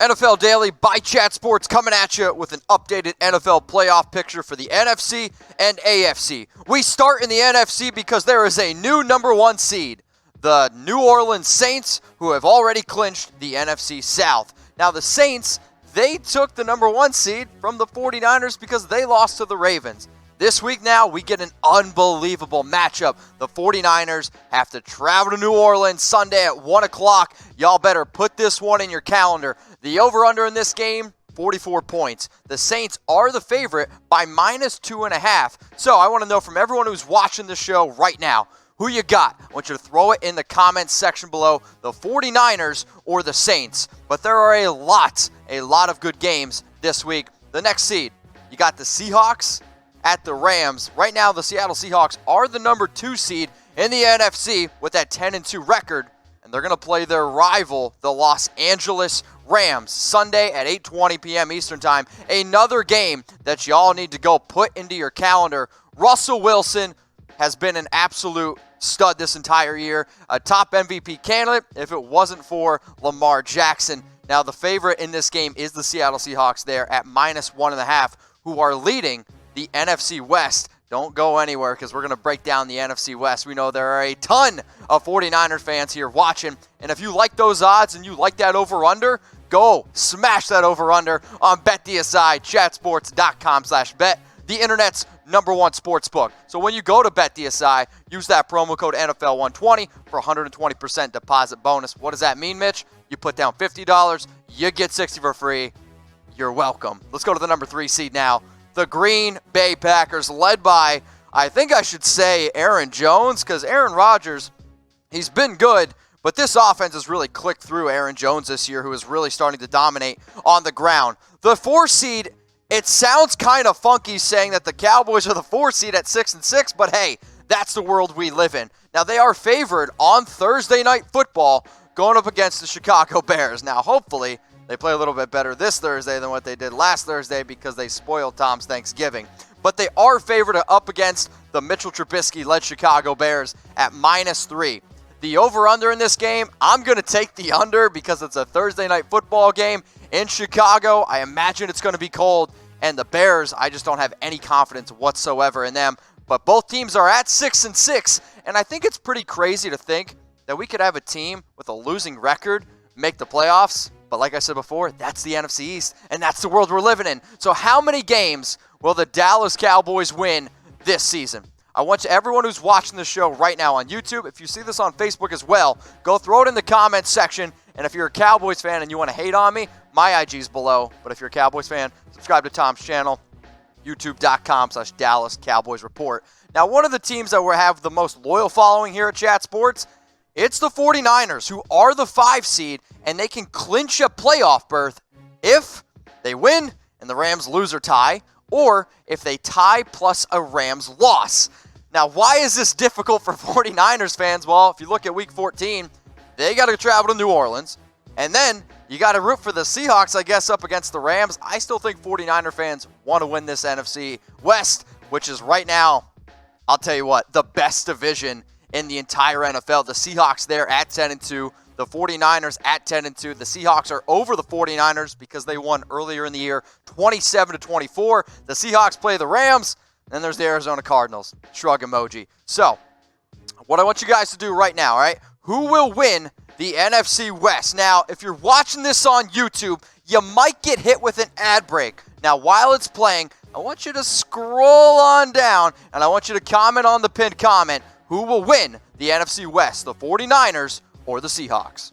NFL Daily by Chat Sports coming at you with an updated NFL playoff picture for the NFC and AFC. We start in the NFC because there is a new number one seed, the New Orleans Saints, who have already clinched the NFC South. Now the Saints, they took the number one seed from the 49ers because they lost to the Ravens. This week now, we get an unbelievable matchup. The 49ers have to travel to New Orleans Sunday at 1 o'clock. Y'all better put this one in your calendar. The over-under in this game, 44 points. The Saints are the favorite by -2.5. So I want to know from everyone who's watching the show right now, who you got? I want you to throw it in the comments section below, the 49ers or the Saints. But there are a lot of good games this week. The next seed, you got the Seahawks at the Rams. Right now, the Seattle Seahawks are the number 2 seed in the NFC with that 10-2 record, and they're going to play their rival, the Los Angeles Rams, Sunday at 8:20 p.m. Eastern Time. Another game that y'all need to go put into your calendar. Russell Wilson has been an absolute stud this entire year, a top MVP candidate if it wasn't for Lamar Jackson. Now, the favorite in this game is the Seattle Seahawks there at -1.5, who are leading the NFC West. Don't go anywhere because we're going to break down the NFC West. We know there are a ton of 49ers fans here watching. And if you like those odds and you like that over-under, go smash that over-under on BetDSI, chatsports.com/bet, the internet's #1 sports book. So when you go to BetDSI, use that promo code NFL120 for 120% deposit bonus. What does that mean, Mitch? You put down $50, you get $60 for free. You're welcome. Let's go to the number 3 seed now. The Green Bay Packers, led by, I think I should say, Aaron Jones, because Aaron Rodgers, he's been good, but this offense has really clicked through Aaron Jones this year, who is really starting to dominate on the ground. The 4 seed, it sounds kind of funky saying that the Cowboys are the 4 seed at 6-6, but hey, that's the world we live in. Now, they are favored on Thursday Night Football going up against the Chicago Bears. Now, hopefully, they play a little bit better this Thursday than what they did last Thursday because they spoiled Tom's Thanksgiving. But they are favored up against the Mitchell Trubisky-led Chicago Bears at -3. The over-under in this game, I'm going to take the under because it's a Thursday Night Football game in Chicago. I imagine it's going to be cold. And the Bears, I just don't have any confidence whatsoever in them. But both teams are at 6-6. And I think it's pretty crazy to think that we could have a team with a losing record make the playoffs. But like I said before, that's the NFC East, and that's the world we're living in. So how many games will the Dallas Cowboys win this season? I want everyone who's watching the show right now on YouTube, if you see this on Facebook as well, go throw it in the comments section. And if you're a Cowboys fan and you want to hate on me, my IG's below. But if you're a Cowboys fan, subscribe to Tom's channel, youtube.com/Dallas Cowboys Report. Now, one of the teams that will have the most loyal following here at Chat Sports, it's the 49ers, who are the 5 seed, and they can clinch a playoff berth if they win and the Rams lose or tie, or if they tie plus a Rams loss. Now, why is this difficult for 49ers fans? Well, if you look at Week 14, they got to travel to New Orleans, and then you got to root for the Seahawks, I guess, up against the Rams. I still think 49er fans want to win this NFC West, which is right now, I'll tell you what, the best division in the entire NFL. The Seahawks there at 10-2. The 49ers at 10-2. The Seahawks are over the 49ers because they won earlier in the year 27-24. The Seahawks play the Rams. Then there's the Arizona Cardinals. Shrug emoji. So, what I want you guys to do right now, all right? Who will win the NFC West? Now, if you're watching this on YouTube, you might get hit with an ad break. Now, while it's playing, I want you to scroll on down, and I want you to comment on the pinned comment. Who will win the NFC West, the 49ers or the Seahawks?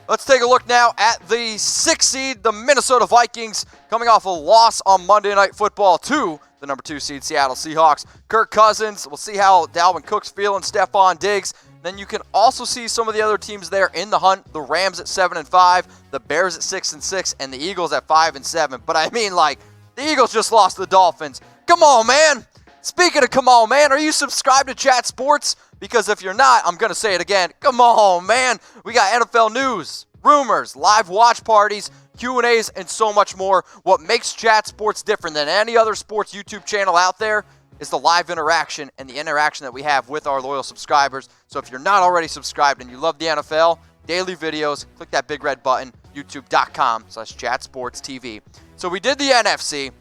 Let's take a look now at the 6th seed, the Minnesota Vikings, coming off a loss on Monday Night Football to the number 2 seed Seattle Seahawks. Kirk Cousins, we'll see how Dalvin Cook's feeling, Stephon Diggs. Then you can also see some of the other teams there in the hunt. The Rams at 7-5, the Bears at 6-6, and the Eagles at 5-7. But I mean, like, the Eagles just lost to the Dolphins. Come on, man. Speaking of come on, man, are you subscribed to Chat Sports? Because if you're not, I'm going to say it again. Come on, man. We got NFL news, rumors, live watch parties, Q&As, and so much more. What makes Chat Sports different than any other sports YouTube channel out there is the live interaction and the interaction that we have with our loyal subscribers. So if you're not already subscribed and you love the NFL, daily videos. Click that big red button, youtube.com/chatsportstv. So we did the NFC. You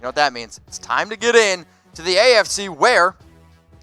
know what that means. It's time to get in to the AFC, where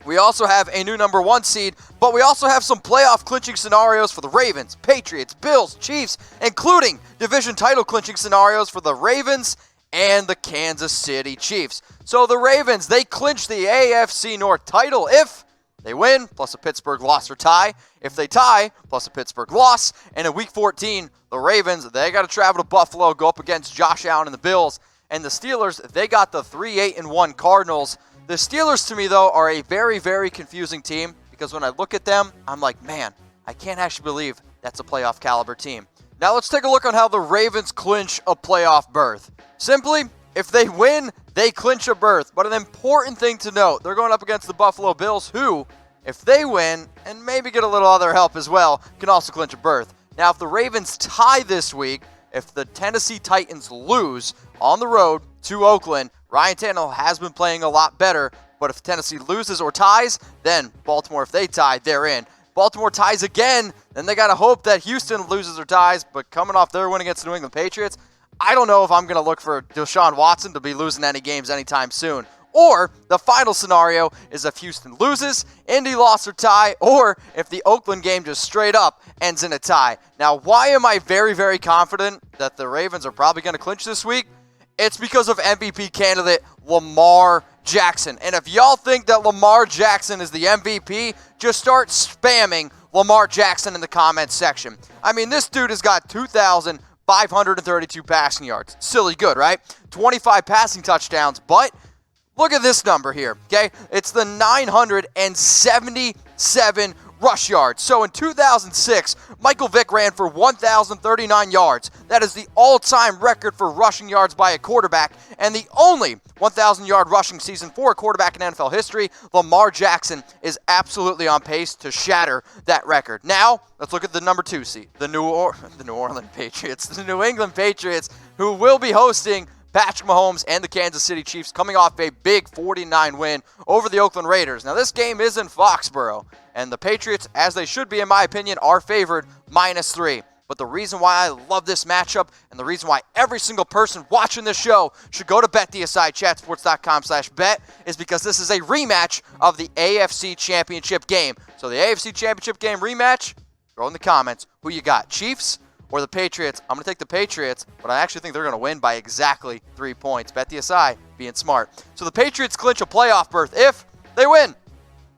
we also have a new number 1 seed, but we also have some playoff clinching scenarios for the Ravens, Patriots, Bills, Chiefs, including division title clinching scenarios for the Ravens and the Kansas City Chiefs. So the Ravens, they clinch the AFC North title if they win, plus a Pittsburgh loss or tie. If they tie, plus a Pittsburgh loss. And in Week 14, the Ravens, they got to travel to Buffalo, go up against Josh Allen and the Bills. And the Steelers, they got the 3-8-1 Cardinals. The Steelers, to me, though, are a very, very confusing team, because when I look at them, I'm like, man, I can't actually believe that's a playoff caliber team. Now let's take a look on how the Ravens clinch a playoff berth. Simply, if they win, they clinch a berth. But an important thing to note, they're going up against the Buffalo Bills, who, if they win, and maybe get a little other help as well, can also clinch a berth. Now, if the Ravens tie this week, if the Tennessee Titans lose on the road to Oakland, Ryan Tannehill has been playing a lot better, but if Tennessee loses or ties, then Baltimore, if they tie, they're in. Baltimore ties again, then they got to hope that Houston loses or ties, but coming off their win against the New England Patriots, I don't know if I'm going to look for Deshaun Watson to be losing any games anytime soon. Or the final scenario is if Houston loses, Indy loss or tie, or if the Oakland game just straight up ends in a tie. Now, why am I very, very confident that the Ravens are probably going to clinch this week? It's because of MVP candidate Lamar Jackson. And if y'all think that Lamar Jackson is the MVP, just start spamming Lamar Jackson in the comments section. I mean, this dude has got 2,532 passing yards. Silly good, right? 25 passing touchdowns, but look at this number here, okay? It's the 977 rush yards. So in 2006, Michael Vick ran for 1,039 yards. That is the all-time record for rushing yards by a quarterback, and the only 1,000-yard rushing season for a quarterback in NFL history. Lamar Jackson is absolutely on pace to shatter that record. Now, let's look at the number 2 seed, the New England Patriots, who will be hosting Patrick Mahomes and the Kansas City Chiefs, coming off a big 49 win over the Oakland Raiders. Now, this game is in Foxborough, and the Patriots, as they should be in my opinion, are favored -3. But the reason why I love this matchup, and the reason why every single person watching this show should go to BetDSI, chatsports.com/bet, is because this is a rematch of the AFC Championship game. So the AFC Championship game rematch, throw in the comments who you got, Chiefs or the Patriots. I'm going to take the Patriots, but I actually think they're going to win by exactly 3 points. BetDSI, being smart. So the Patriots clinch a playoff berth if they win.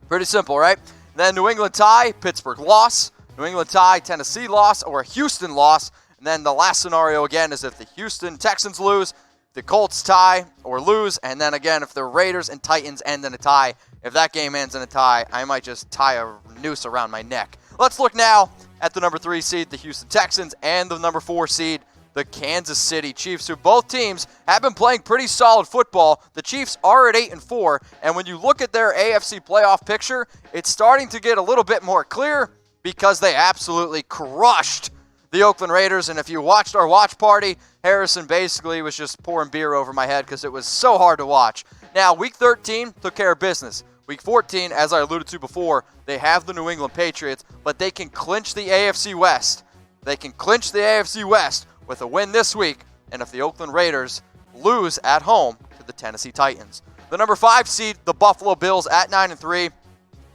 Pretty simple, right? Then New England tie, Pittsburgh loss. New England tie, Tennessee loss, or a Houston loss. And then the last scenario, again, is if the Houston Texans lose, the Colts tie or lose, and then again, if the Raiders and Titans end in a tie. If that game ends in a tie, I might just tie a noose around my neck. Let's look now at the number 3 seed, the Houston Texans, and the number 4 seed, the Kansas City Chiefs, who both teams have been playing pretty solid football. The Chiefs are at 8-4, and when you look at their AFC playoff picture, it's starting to get a little bit more clear because they absolutely crushed the Oakland Raiders. And if you watched our watch party, Harrison basically was just pouring beer over my head because it was so hard to watch. Now, Week 13 took care of business. Week 14, as I alluded to before, they have the New England Patriots, but they can clinch the AFC West. They can clinch the AFC West with a win this week, and if the Oakland Raiders lose at home to the Tennessee Titans. The number 5 seed, the Buffalo Bills, at 9-3.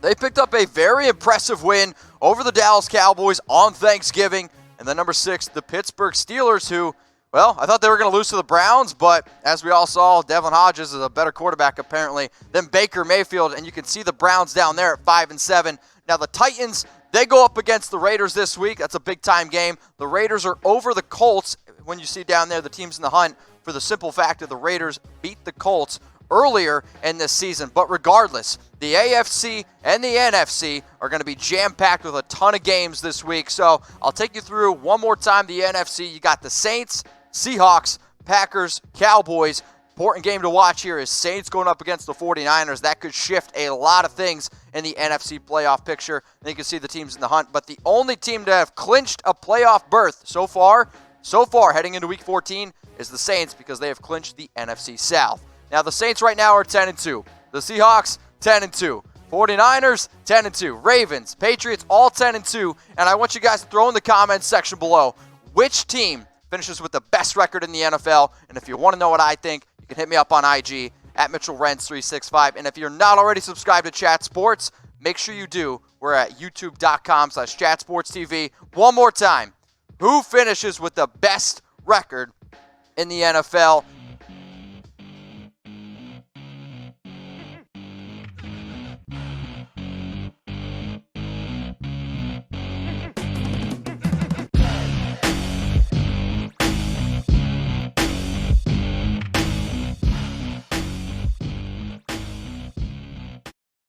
They picked up a very impressive win over the Dallas Cowboys on Thanksgiving. And then number 6, the Pittsburgh Steelers, who, well, I thought they were going to lose to the Browns, but as we all saw, Devlin Hodges is a better quarterback apparently than Baker Mayfield, and you can see the Browns down there at 5-7. Now the Titans, they go up against the Raiders this week. That's a big-time game. The Raiders are over the Colts. When you see down there the teams in the hunt, for the simple fact that the Raiders beat the Colts earlier in this season. But regardless, the AFC and the NFC are going to be jam-packed with a ton of games this week. So I'll take you through one more time the NFC. You got the Saints, Seahawks, Packers, Cowboys. Important game to watch here is Saints going up against the 49ers. That could shift a lot of things in the NFC playoff picture. And you can see the teams in the hunt. But the only team to have clinched a playoff berth so far heading into Week 14 is the Saints, because they have clinched the NFC South. Now, the Saints right now are 10-2. The Seahawks, 10-2. 49ers, 10-2. Ravens, Patriots, all 10-2. And I want you guys to throw in the comments section below which team finishes with the best record in the NFL. And if you want to know what I think, you can hit me up on IG at Mitchell Renz 365. And if you're not already subscribed to Chat Sports, make sure you do. We're at youtube.com/chatsportstv. One more time. Who finishes with the best record in the NFL?